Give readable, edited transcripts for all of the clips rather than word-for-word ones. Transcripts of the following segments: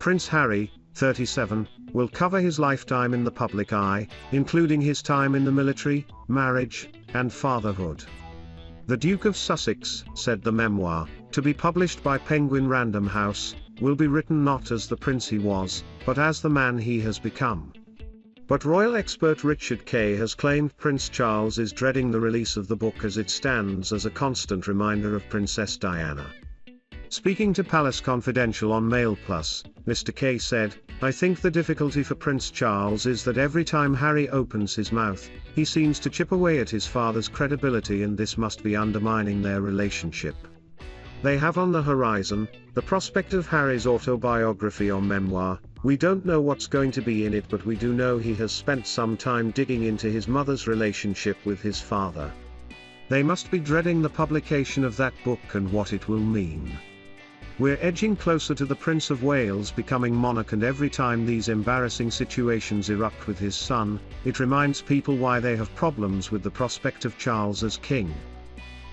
Prince Harry, 37, will cover his lifetime in the public eye, including his time in the military, marriage, and fatherhood. The Duke of Sussex, said the memoir, to be published by Penguin Random House, will be written not as the prince he was, but as the man he has become. But royal expert Richard Kay has claimed Prince Charles is dreading the release of the book as it stands as a constant reminder of Princess Diana. Speaking to Palace Confidential on Mail Plus, Mr. Kay said, "I think the difficulty for Prince Charles is that every time Harry opens his mouth, he seems to chip away at his father's credibility, and this must be undermining their relationship. They have on the horizon the prospect of Harry's autobiography or memoir. We don't know what's going to be in it, but we do know he has spent some time digging into his mother's relationship with his father. They must be dreading the publication of that book and what it will mean. We're edging closer to the Prince of Wales becoming monarch, and every time these embarrassing situations erupt with his son, it reminds people why they have problems with the prospect of Charles as king.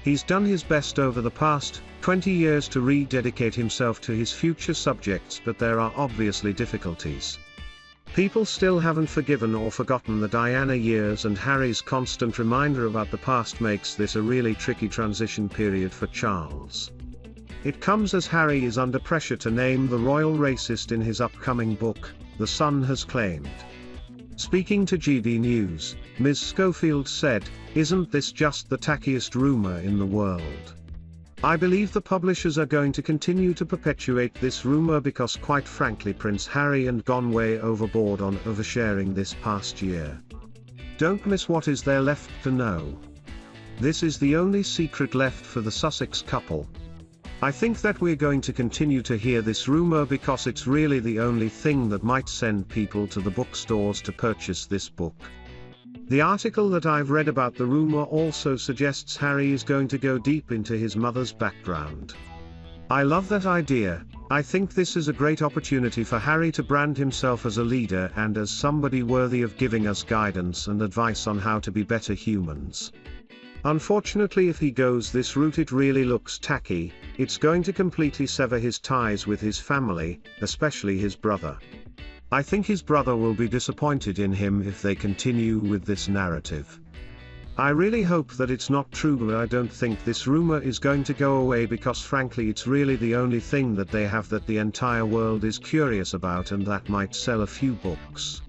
He's done his best over the past 20 years to rededicate himself to his future subjects, but there are obviously difficulties. People still haven't forgiven or forgotten the Diana years, and Harry's constant reminder about the past makes this a really tricky transition period for Charles. It comes as Harry is under pressure to name the royal racist in his upcoming book, The Sun has claimed." Speaking to GD News, Ms. Schofield said, "Isn't this just the tackiest rumour in the world? I believe the publishers are going to continue to perpetuate this rumour because, quite frankly, Prince Harry and gone way overboard on oversharing this past year. Don't miss what is there left to know. This is the only secret left for the Sussex couple. I think that we're going to continue to hear this rumour because it's really the only thing that might send people to the bookstores to purchase this book. The article that I've read about the rumour also suggests Harry is going to go deep into his mother's background. I love that idea. I think this is a great opportunity for Harry to brand himself as a leader and as somebody worthy of giving us guidance and advice on how to be better humans. Unfortunately, if he goes this route, it really looks tacky. It's going to completely sever his ties with his family, especially his brother. I think his brother will be disappointed in him if they continue with this narrative. I really hope that it's not true, but I don't think this rumor is going to go away because, frankly, it's really the only thing that they have that the entire world is curious about, and that might sell a few books."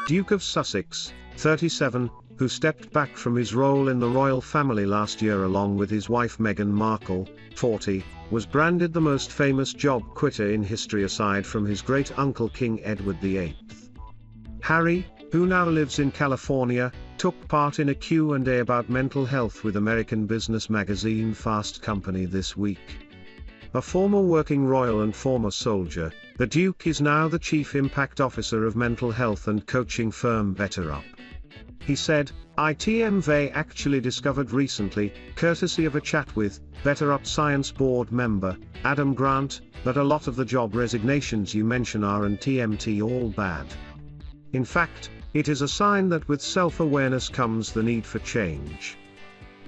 Duke of Sussex, 37, who stepped back from his role in the royal family last year along with his wife Meghan Markle, 40, was branded the most famous job quitter in history aside from his great-uncle King Edward VIII. Harry, who now lives in California, took part in a Q&A about mental health with American business magazine Fast Company this week. A former working royal and former soldier, the Duke is now the Chief Impact Officer of mental health and coaching firm BetterUp. He said, "ITMV actually discovered recently, courtesy of a chat with BetterUp Science Board member Adam Grant, that a lot of the job resignations you mention are in TMT all bad. In fact, it is a sign that with self-awareness comes the need for change.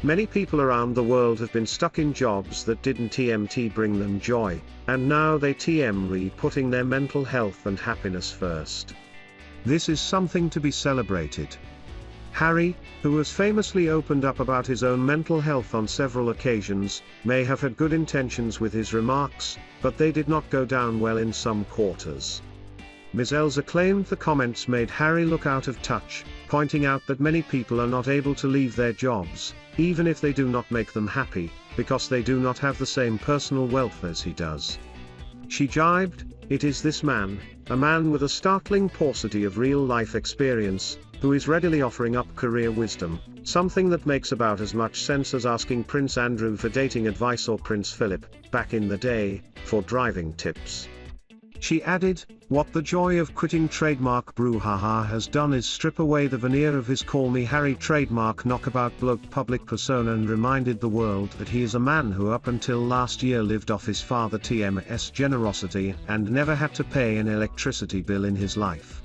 Many people around the world have been stuck in jobs that didn't TMT bring them joy, and now they TM putting their mental health and happiness first. This is something to be celebrated." Harry, who has famously opened up about his own mental health on several occasions, may have had good intentions with his remarks, but they did not go down well in some quarters. Ms. Elsa claimed the comments made Harry look out of touch, pointing out that many people are not able to leave their jobs, even if they do not make them happy, because they do not have the same personal wealth as he does. She jibed, "It is this man, a man with a startling paucity of real-life experience, who is readily offering up career wisdom, something that makes about as much sense as asking Prince Andrew for dating advice or Prince Philip, back in the day, for driving tips." She added, "What the joy of quitting trademark brouhaha has done is strip away the veneer of his Call Me Harry trademark knockabout bloke public persona and reminded the world that he is a man who up until last year lived off his father TM's generosity and never had to pay an electricity bill in his life."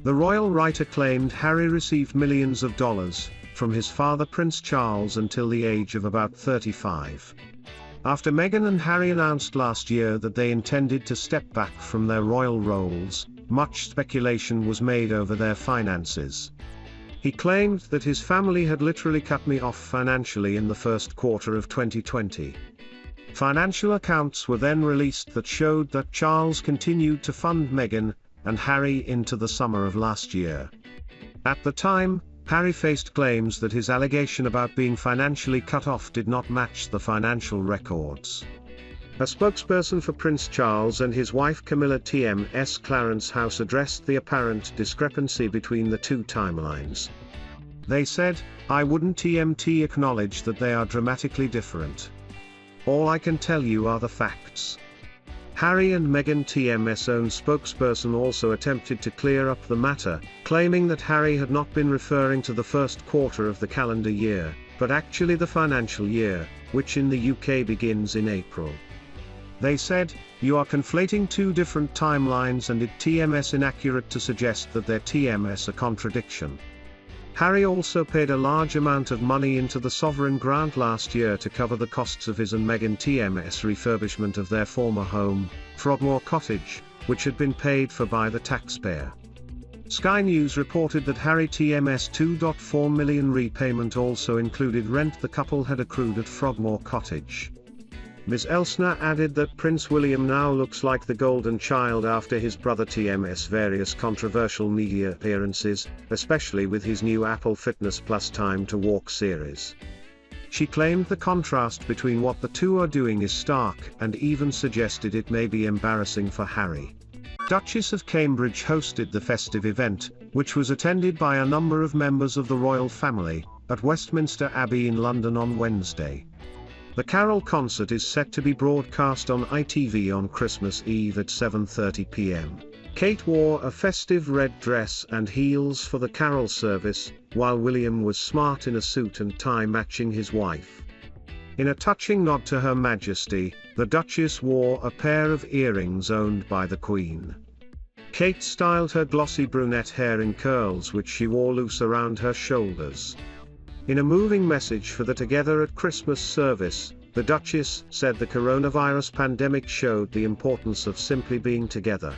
The royal writer claimed Harry received millions of dollars from his father Prince Charles until the age of about 35. After Meghan and Harry announced last year that they intended to step back from their royal roles, much speculation was made over their finances. He claimed that his family had literally cut me off financially in the first quarter of 2020. Financial accounts were then released that showed that Charles continued to fund Meghan and Harry into the summer of last year. At the time, Harry faced claims that his allegation about being financially cut off did not match the financial records. A spokesperson for Prince Charles and his wife Camilla TM's Clarence House addressed the apparent discrepancy between the two timelines. They said, "I wouldn't TMT acknowledge that they are dramatically different. All I can tell you are the facts." Harry and Meghan TM's own spokesperson also attempted to clear up the matter, claiming that Harry had not been referring to the first quarter of the calendar year, but actually the financial year, which in the UK begins in April. They said, "You are conflating two different timelines and it's inaccurate to suggest that they're a contradiction." Harry also paid a large amount of money into the sovereign grant last year to cover the costs of his and Meghan TM's refurbishment of their former home, Frogmore Cottage, which had been paid for by the taxpayer. Sky News reported that Harry TM's £2.4 million repayment also included rent the couple had accrued at Frogmore Cottage. Ms. Elsner added that Prince William now looks like the golden child after his brother TM's various controversial media appearances, especially with his new Apple Fitness Plus Time to Walk series. She claimed the contrast between what the two are doing is stark and even suggested it may be embarrassing for Harry. Duchess of Cambridge hosted the festive event, which was attended by a number of members of the royal family, at Westminster Abbey in London on Wednesday. The carol concert is set to be broadcast on ITV on Christmas Eve at 7:30 p.m. Kate wore a festive red dress and heels for the carol service, while William was smart in a suit and tie matching his wife. In a touching nod to Her Majesty, the Duchess wore a pair of earrings owned by the Queen. Kate styled her glossy brunette hair in curls which she wore loose around her shoulders. In a moving message for the Together at Christmas service, the Duchess said the coronavirus pandemic showed the importance of simply being together.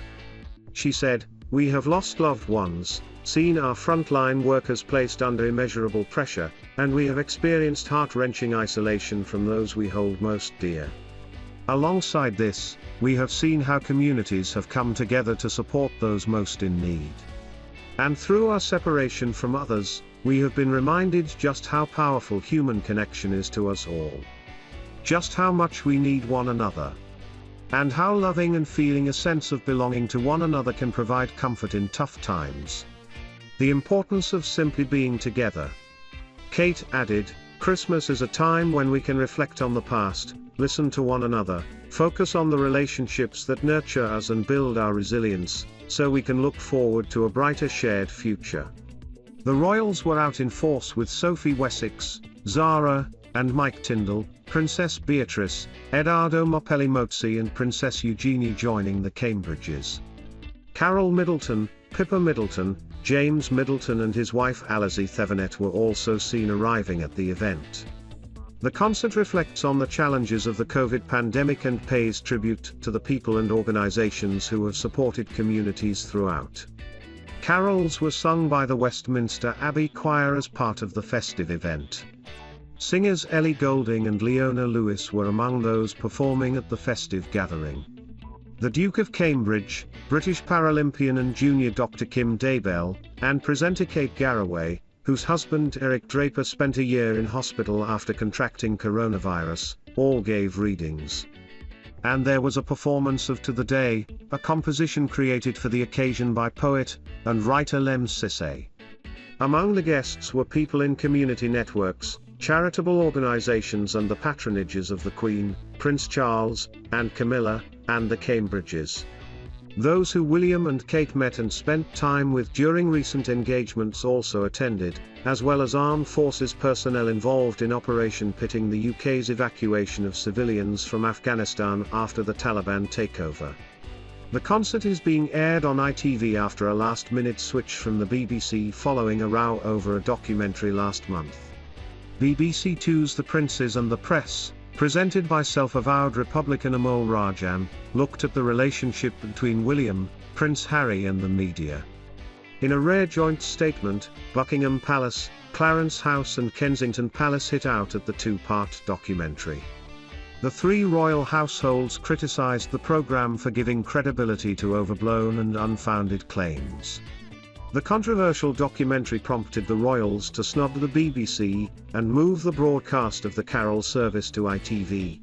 She said, "We have lost loved ones, seen our frontline workers placed under immeasurable pressure, and we have experienced heart-wrenching isolation from those we hold most dear. Alongside this, we have seen how communities have come together to support those most in need. And through our separation from others, we have been reminded just how powerful human connection is to us all. Just how much we need one another. And how loving and feeling a sense of belonging to one another can provide comfort in tough times. The importance of simply being together." Kate added, "Christmas is a time when we can reflect on the past, listen to one another, focus on the relationships that nurture us and build our resilience, so we can look forward to a brighter shared future." The royals were out in force with Sophie Wessex, Zara, and Mike Tindall, Princess Beatrice, Edoardo Mopelli-Mozzi and Princess Eugenie joining the Cambridges. Carol Middleton, Pippa Middleton, James Middleton and his wife Alizé Thevenet were also seen arriving at the event. The concert reflects on the challenges of the COVID pandemic and pays tribute to the people and organizations who have supported communities throughout. Carols were sung by the Westminster Abbey Choir as part of the festive event. Singers Ellie Goulding and Leona Lewis were among those performing at the festive gathering. The Duke of Cambridge, British Paralympian and junior Dr. Kim Daybell, and presenter Kate Garraway, whose husband Eric Draper spent a year in hospital after contracting coronavirus, all gave readings. And there was a performance of To the Day, a composition created for the occasion by poet and writer Lem Sissay. Among the guests were people in community networks, charitable organizations and the patronages of the Queen, Prince Charles, and Camilla, and the Cambridges. Those who William and Kate met and spent time with during recent engagements also attended, as well as armed forces personnel involved in Operation Pitting, the UK's evacuation of civilians from Afghanistan after the Taliban takeover. The concert is being aired on ITV after a last-minute switch from the BBC following a row over a documentary last month. BBC Two's The Princes and the Press, presented by self-avowed Republican Amol Rajan, looked at the relationship between William, Prince Harry and the media. In a rare joint statement, Buckingham Palace, Clarence House and Kensington Palace hit out at the two-part documentary. The three royal households criticised the programme for giving credibility to overblown and unfounded claims. The controversial documentary prompted the royals to snub the BBC, and move the broadcast of the Carol service to ITV.